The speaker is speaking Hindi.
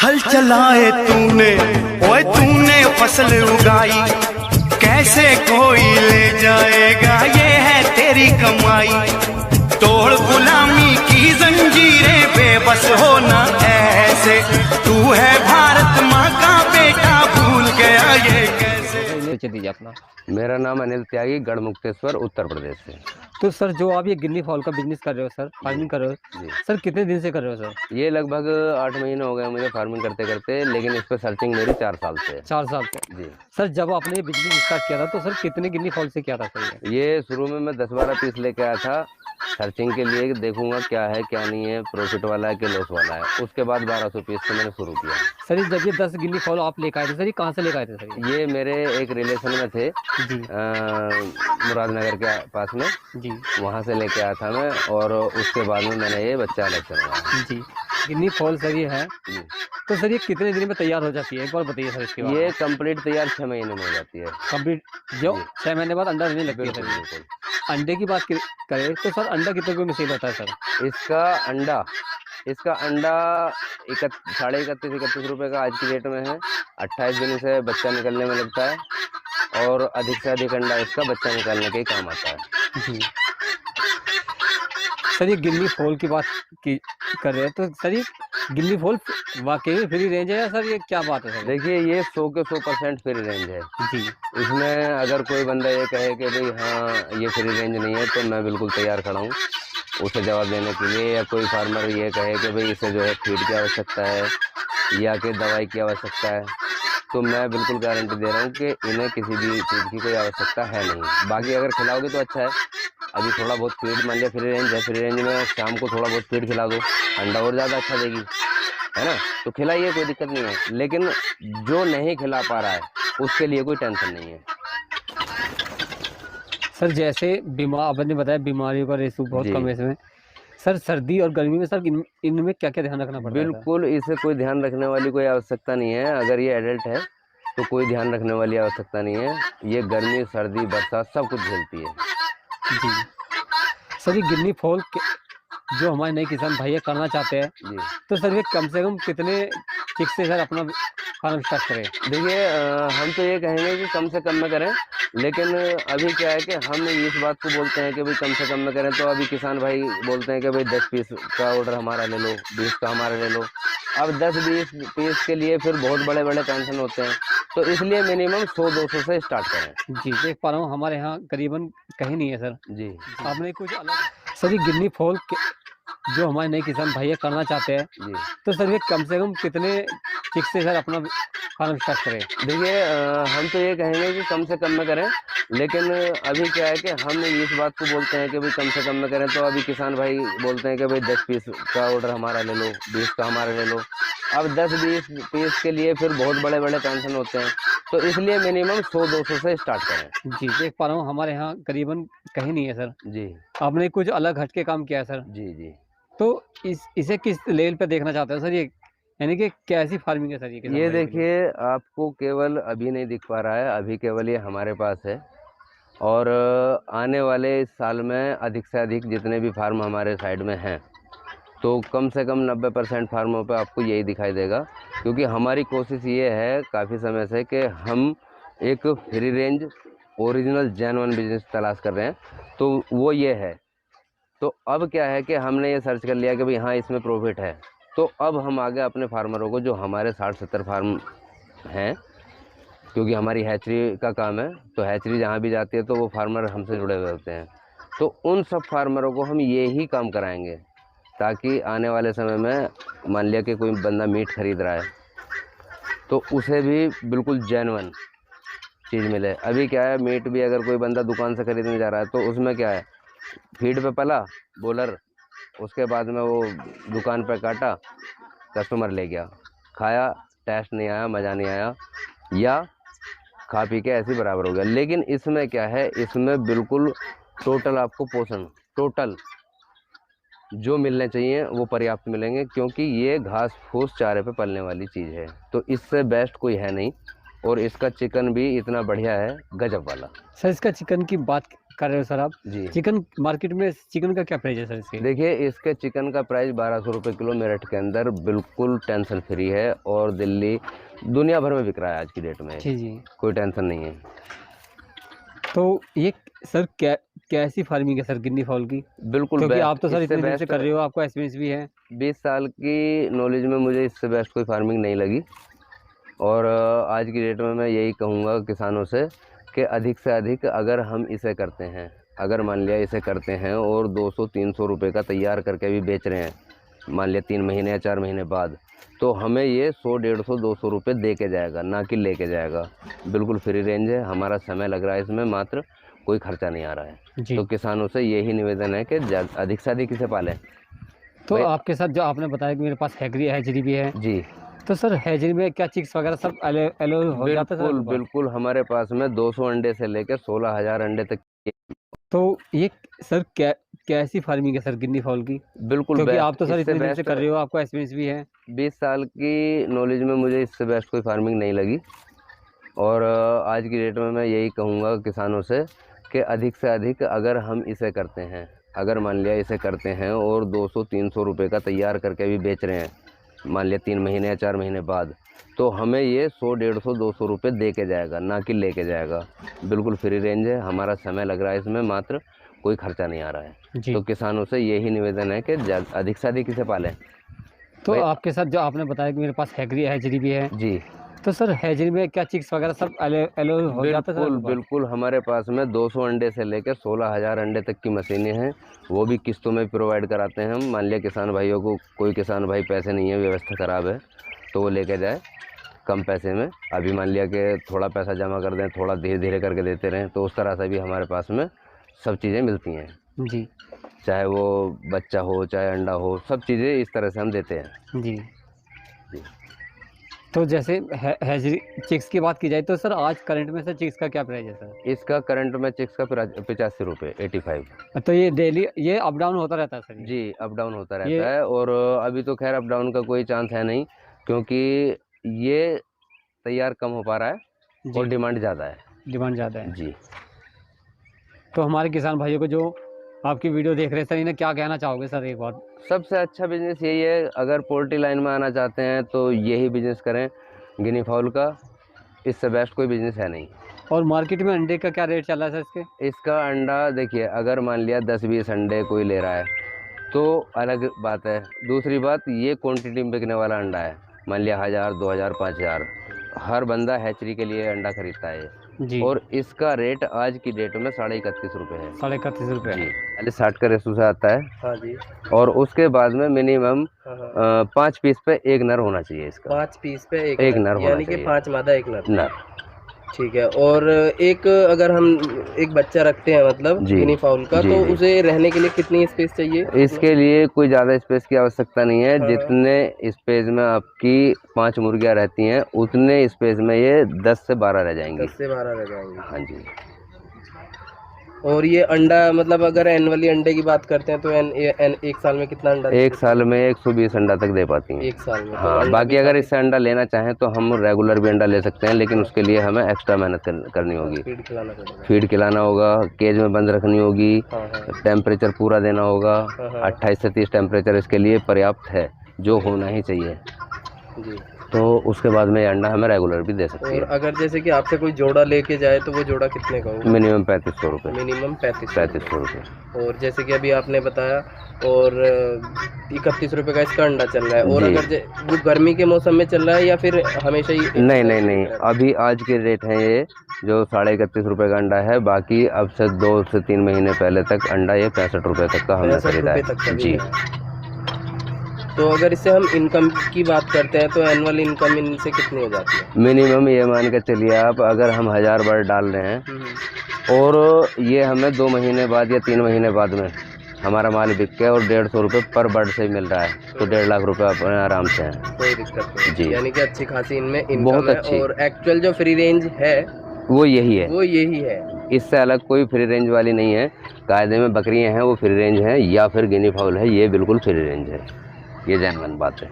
हल चलाए तूने, ओए तूने फसल उगाई, कैसे कोई ले जाएगा ये है तेरी कमाई। तोड़ गुलामी की जंजीरें, बेबस होना ऐसे, तू है भारत माँ का बेटा, भूल गया ये कैसे। दीजिए अपना। मेरा नाम अनिल त्यागी, गढ़मुक्तेश्वर, उत्तर प्रदेश से। तो सर जो आप ये गिन्नी फॉल का बिजनेस कर रहे हो सर, फार्मिंग कर रहे हो जी। सर, कितने दिन से कर रहे हो सर? ये लगभग 8 महीने हो गए मुझे फार्मिंग करते करते, लेकिन इस पर सर्चिंग मेरी 4 साल से है। 4 साल से। जी। सर जब आपने ये बिजनेस स्टार्ट किया था तो सर कितने गिन्नी फॉल से किया था सर? ये शुरू में मैं 10-12 पीस लेके आया था सर्चिंग के लिए कि देखूंगा क्या है क्या नहीं है, प्रॉफिट वाला है कि लॉस वाला है। उसके बाद 1200 पीस से मैंने शुरू किया। सर जब ये 10 गिन्नी फॉल आप लेकर आए थे सर, ये कहाँ से लेकर आए थे सर? ये मेरे एक रिलेशन में थे जी। मुरादनगर के पास में, जी। वहाँ से लेके आया था मैं, और उसके बाद में मैंने ये बच्चा अलग से मंगाया। जी। गिन्नी फॉल सर ये है। जी। तो सर ये कितने दिन में तैयार हो जाती है, एक बार बताइए सर इसके बारे में। ये कंप्लीट तैयार 6 महीने में हो जाती है। कंप्लीट जो 6 महीने बाद अंडा देने लगती है बिल्कुल सर। बिल्कुल। अंडे की बात करें तो सर अंडा कितने रुपये में सेल होता है सर? इसका अंडा 31.5-31 रुपये का आज की डेट में है। 28 दिन से बच्चा निकलने में लगता है, और अधिक से अधिक अंडा इसका बच्चा निकालने के ही काम आता है। जी। सर ये गिल्ली फॉल की बात की कर रहे हैं तो सर ये गिल्ली फॉल वाकई में फ्री रेंज है या सर ये क्या बात है सर? देखिए ये 100 के 100% फ्री रेंज है। जी। इसमें अगर कोई बंदा ये कहे कि भाई हाँ ये फ्री रेंज नहीं है, तो मैं बिल्कुल तैयार खड़ा हूँ उसे जवाब देने के लिए। या कोई फार्मर ये कहे कि भाई इसे जो है फीड की आवश्यकता है या कि दवाई की आवश्यकता है, तो मैं बिल्कुल गारंटी दे रहा हूँ कि इन्हें किसी भी चीज़ की कोई आवश्यकता है नहीं। बाकी अगर खिलाओगे तो अच्छा है। अभी थोड़ा बहुत फीड, मान लिया फ्री रेंज है, फ्री रेंज में शाम को थोड़ा बहुत फीड खिला दो, अंडा और ज़्यादा अच्छा देगी, है ना, तो खिलाइए, कोई दिक्कत नहीं है। लेकिन जो नहीं खिला पा रहा है उसके लिए कोई टेंशन नहीं है। सर जैसे बीमार आपने बताया बीमारियों का रेशो बहुत कम है इसमें, सर सर्दी और गर्मी में सर इनमें क्या क्या ध्यान रखना पड़ता है? बिल्कुल इसे कोई ध्यान रखने वाली कोई आवश्यकता नहीं है। अगर ये एडल्ट है तो कोई ध्यान रखने वाली आवश्यकता नहीं है। ये गर्मी सर्दी बरसात सब कुछ झेलती है। जी। सर ये गिन्नी फॉल जो हमारे नए किसान भैया करना चाहते हैं जी, तो सर ये कम से कम कितने चिक से सर अपना फार्म स्टार्ट करें? देखिए हम तो ये कहेंगे कि कम से कम में करें, लेकिन अभी क्या है कि हम इस बात को बोलते हैं कि भाई कम से कम में करें, तो अभी किसान भाई बोलते हैं कि भाई 10 पीस का ऑर्डर हमारा ले लो, 20 का हमारा ले लो। अब 10-20 पीस के लिए फिर बहुत बड़े बड़े टेंशन होते हैं, तो इसलिए मिनिमम 100-200 से स्टार्ट करें। जी देख पा रहा हूँ हमारे यहाँ करीबन कहीं नहीं है सर। जी। आपने कुछ अलग सर ये गिन्नी फॉल जो हमारे नए किसान भैया करना चाहते हैं जी, तो सर ये कम से कम कितने चिक से सर अपना फार्म स्टार्ट करें? देखिए हम तो ये कहेंगे कि कम से कम में करें, लेकिन अभी क्या है कि हम इस बात को बोलते हैं कि भाई कम से कम में करें, तो अभी किसान भाई बोलते हैं कि भाई 10 पीस का ऑर्डर हमारा ले लो, 20 का हमारा ले लो। अब 10-20 पीस के लिए फिर बहुत बड़े बड़े टेंशन होते हैं, तो इसलिए मिनिमम 100-200 से स्टार्ट करें। जी देख पा रहा हूँ हमारे यहाँ करीबन कहीं नहीं है सर। जी। आपने कुछ अलग हटके काम किया है सर। जी। जी। तो इसे किस लेवल पे देखना चाहते हैं सर, ये यानी कि कैसी फार्मिंग है सर ये किसान ये भाइयों के लिए? देखिए आपको केवल अभी नहीं दिख पा रहा है, अभी केवल ये हमारे पास है, और आने वाले इस साल में अधिक से अधिक जितने भी फार्म हमारे साइड में हैं, तो कम से कम 90% फार्मों पे आपको यही दिखाई देगा। क्योंकि हमारी कोशिश ये है काफ़ी समय से कि हम एक free range original genuine business तलाश कर रहे हैं, तो वो ये है। तो अब क्या है कि हमने ये सर्च कर लिया कि भाई हाँ इसमें प्रॉफिट है, तो अब हम आगे अपने फार्मरों को, जो हमारे 60-70 फार्म हैं, क्योंकि हमारी हैचरी का काम है, तो हैचरी जहाँ भी जाती है तो वो फार्मर हमसे जुड़े हुए होते हैं, तो उन सब फार्मरों को हम ये ही काम कराएंगे, ताकि आने वाले समय में मान लिया कि कोई बंदा मीट खरीद रहा है तो उसे भी बिल्कुल जेन्युइन चीज़ मिले। अभी क्या है, मीट भी अगर कोई बंदा दुकान से खरीदने जा रहा है तो उसमें क्या है, फीड पे पला बॉलर, उसके बाद में वो दुकान पे काटा, कस्टमर ले गया, खाया, टेस्ट नहीं आया, मज़ा नहीं आया, या खा पी के ऐसे बराबर हो गया। लेकिन इसमें क्या है, इसमें बिल्कुल टोटल आपको पोषण टोटल जो मिलने चाहिए वो पर्याप्त मिलेंगे, क्योंकि ये घास फूस चारे पे पलने वाली चीज़ है, तो इससे बेस्ट कोई है नहीं। और इसका चिकन भी इतना बढ़िया है, गजब वाला। सर इसका चिकन की बात कर रहे हो सर आप। जी चिकन मार्केट में चिकन का क्या प्राइस है सर इसके? देखिए, इसके चिकन का प्राइस 1200 रुपये किलो मेरठ के अंदर बिल्कुल टेंशन फ्री है, और दिल्ली दुनिया भर में बिक रहा है आज की डेट में, जी जी। कोई टेंशन नहीं है। तो ये सर कैसी फार्मिंग है सर गिन्नी फाउल की? बिल्कुल क्योंकि बेस्ट, आप तो सर इससे इतने दिन से बेस्ट कर रहे हो, आपको एक्सपीरियंस भी है। 20 साल की नॉलेज में मुझे इससे बेस्ट कोई फार्मिंग नहीं लगी। और आज की डेट में मैं यही कहूँगा किसानों से कि अधिक से अधिक अगर हम इसे करते हैं, अगर मान लिया इसे करते हैं और 200-300 रुपये का तैयार करके भी बेच रहे हैं, मान लिया 3 महीने या 4 महीने बाद, तो हमें ये 100-150-200 रुपये दे के जाएगा, ना कि लेके जाएगा। बिल्कुल फ्री रेंज है, हमारा समय लग रहा है इसमें, मात्र कोई खर्चा नहीं आ रहा है। जी। तो किसानों से यही निवेदन है कि अधिक से अधिक इसे पालें। तो भाई- आपके साथ जो आपने बताया कि मेरे पास हैचरी भी है, जी तो सर हैचरी में क्या चिक्स वगैरह सब अलो हो जाता है सर बिल्कुल आपके पास? बिल्कुल, हमारे पास में 200 अंडे से लेकर 16,000 अंडे तक तो ये सर कैसी फार्मिंग है सर गिन्नी फाउल की? बिल्कुल क्योंकि बेस्ट, आप तो सर इससे इतने दिन से बेस्ट कर रहे हो, आपको एक्सपीरियंस भी है। 20 साल की नॉलेज में मुझे इससे बेस्ट कोई फार्मिंग नहीं लगी। और आज की डेट में मैं यही कहूँगा किसानों से कि अधिक से अधिक अगर हम इसे करते हैं, अगर मान लिया इसे करते हैं और 200-300 रुपये का तैयार करके भी बेच रहे हैं, मान लिया 3 महीने या 4 महीने बाद, तो हमें ये 100-150-200 रुपये दे के जाएगा, ना कि लेके जाएगा। बिल्कुल फ्री रेंज है, हमारा समय लग रहा है इसमें, मात्र कोई खर्चा नहीं आ रहा है। जी। तो किसानों से यही निवेदन है कि अधिक से अधिक इसे पालें। तो भाई- आपके साथ जो आपने बताया कि मेरे पास हैचरी भी है, जी तो सर हैचरी में क्या चिक्स वगैरह सब अलो हो जाता है सर बिल्कुल आपके पास? बिल्कुल, हमारे पास में 200 अंडे से लेकर 16,000 अंडे तक की मशीनें हैं, वो भी किस्तों में प्रोवाइड कराते हैं हम। मान लिया किसान भाइयों को, कोई किसान भाई पैसे नहीं है, व्यवस्था ख़राब है, तो वो लेके जाए कम पैसे में। अभी मान लिया कि थोड़ा पैसा जमा कर दें, थोड़ा धीरे धीरे करके देते रहें, तो उस तरह से भी हमारे पास में सब चीज़ें मिलती हैं, जी चाहे वो बच्चा हो चाहे अंडा हो, सब चीज़ें इस तरह से हम देते हैं। जी। जी तो जैसे हैचरी चिक्स की बात की जाए तो सर आज करंट में सर चिक्स का क्या प्राइस है सर? इसका करंट में चिक्स का 85 रुपये 85। तो ये डेली ये अप डाउन होता रहता है सर ये? जी अप डाउन होता ये रहता है, और अभी तो खैर अप डाउन का कोई चांस है नहीं, क्योंकि ये तैयार कम हो पा रहा है और जी डिमांड ज़्यादा है। डिमांड ज़्यादा है। जी तो हमारे किसान भाइयों को जो आपकी वीडियो देख रहे हैं सर, इन्हें क्या कहना चाहोगे सर एक बात? सबसे अच्छा बिजनेस यही है, अगर पोल्ट्री लाइन में आना चाहते हैं तो यही बिजनेस करें गिनी फाउल का, इससे बेस्ट कोई बिजनेस है नहीं। और मार्केट में अंडे का क्या रेट चल रहा है सर इसके? इसका अंडा देखिए, अगर मान लिया 10-20 अंडे कोई ले रहा है तो अलग बात है। दूसरी बात, ये क्वांटिटी में बिकने वाला अंडा है, मान लिया 1000, 2000, 5000, हर बंदा हैचरी के लिए अंडा खरीदता है। जी। और इसका रेट आज की डेट में 31.5 रुपये है। 31.5 रुपये। जी पहले 60 का रेशो से आता है, हाँ जी। और उसके बाद में मिनिमम हाँ हाँ। 5 पीस पे एक नर होना चाहिए इसका। 5 पीस पे एक नर होना यानी कि चाहिए। 5 मादा एक नर। नर ठीक है। और एक अगर हम एक बच्चा रखते हैं मतलब जी। गिनी फाउल का, जी, तो जी। उसे रहने के लिए कितनी स्पेस चाहिए? इसके लिए कोई ज़्यादा स्पेस की आवश्यकता नहीं है। हाँ। जितने स्पेस में आपकी 5 मुर्गियाँ रहती हैं, उतने स्पेस में ये 10 से 12 रह जाएंगी। 10 से 12 रह जाएंगे। हाँ जी। और ये अंडा मतलब अगर एनुअली अंडे की बात करते हैं तो एक साल में कितना अंडा? एक साल में 120 अंडा तक दे पाती हैं। एक साल में तो हाँ, अंडा बाकी भी अगर इससे अंडा लेना चाहें तो हम रेगुलर भी अंडा ले सकते हैं, लेकिन उसके लिए हमें एक्स्ट्रा मेहनत करनी होगी। फीड खिलाना पड़ेगा। फीड खिलाना होगा, केज में बंद रखनी होगी, हाँ हाँ टेम्परेचर पूरा देना होगा। हाँ, हाँ। 28 से 30 टेम्परेचर इसके लिए पर्याप्त है, जो होना ही चाहिए। जी। तो उसके बाद में ये अंडा हमें रेगुलर भी दे सकती और है। अगर जैसे कि आपसे कोई जोड़ा लेके जाए तो वो जोड़ा कितने का होगा? मिनिमम 3500 रुपये। मिनिमम 3500 रुपये। और जैसे कि अभी आपने बताया, और 31 रुपये का इसका अंडा चल रहा है। और जी। अगर वो गर्मी के मौसम में चल रहा है या फिर हमेशा ही? नहीं, अभी आज के रेट हैं ये जो 31.5 रुपये का अंडा है। बाकी अब से 2 से 3 महीने पहले तक अंडा ये 65 रुपये तक का हमने 65 खरीदा रुपये तक का है। भी जी। है। तो अगर इससे हम इनकम की बात करते हैं तो एनुअल इनकम इनसे कितनी हो जाती है? मिनिमम ये मान के चलिए आप, अगर हम 1000 बर्ड डाल रहे हैं और ये हमें 2 महीने बाद या 3 महीने बाद में हमारा माल बिक के और 150 रुपये पर बर्ड से मिल रहा है, तो 1.5 लाख रुपये अपने आराम से हैं। कोई दिक्कत नहीं। जी। यानी कि अच्छी खासी इनमें इनकम बहुत है। अच्छी। और एक्चुअल जो फ्री रेंज है वो यही है, वो यही है। इससे अलग कोई फ्री रेंज वाली नहीं है। कायदे में बकरियां हैं वो फ्री रेंज हैं, या फिर गिनी फाउल है, ये बिल्कुल फ्री रेंज है। ये जेन्युइन बात है।